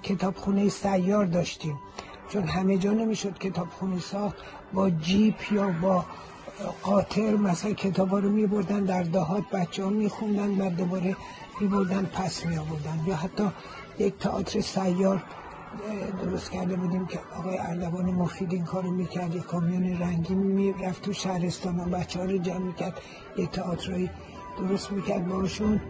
کتابخونه سیار داشتیم، چون همه جا نمیشد کتابخونه ساخت. با جیپ یا با قاطر مثلا کتابا رو میبردن در دهات، بچه ها میخوندن و دوباره میبردن پس میآوردن. یا حتی یک تئاتر سیار درست کرده بودیم که آقای اردوان مفید این کارو میکرد، یک کامیون رنگین میرفت تو شهرستان و بچه ها رو جمع میکرد، یک تئاترایی درست میکرد باشون.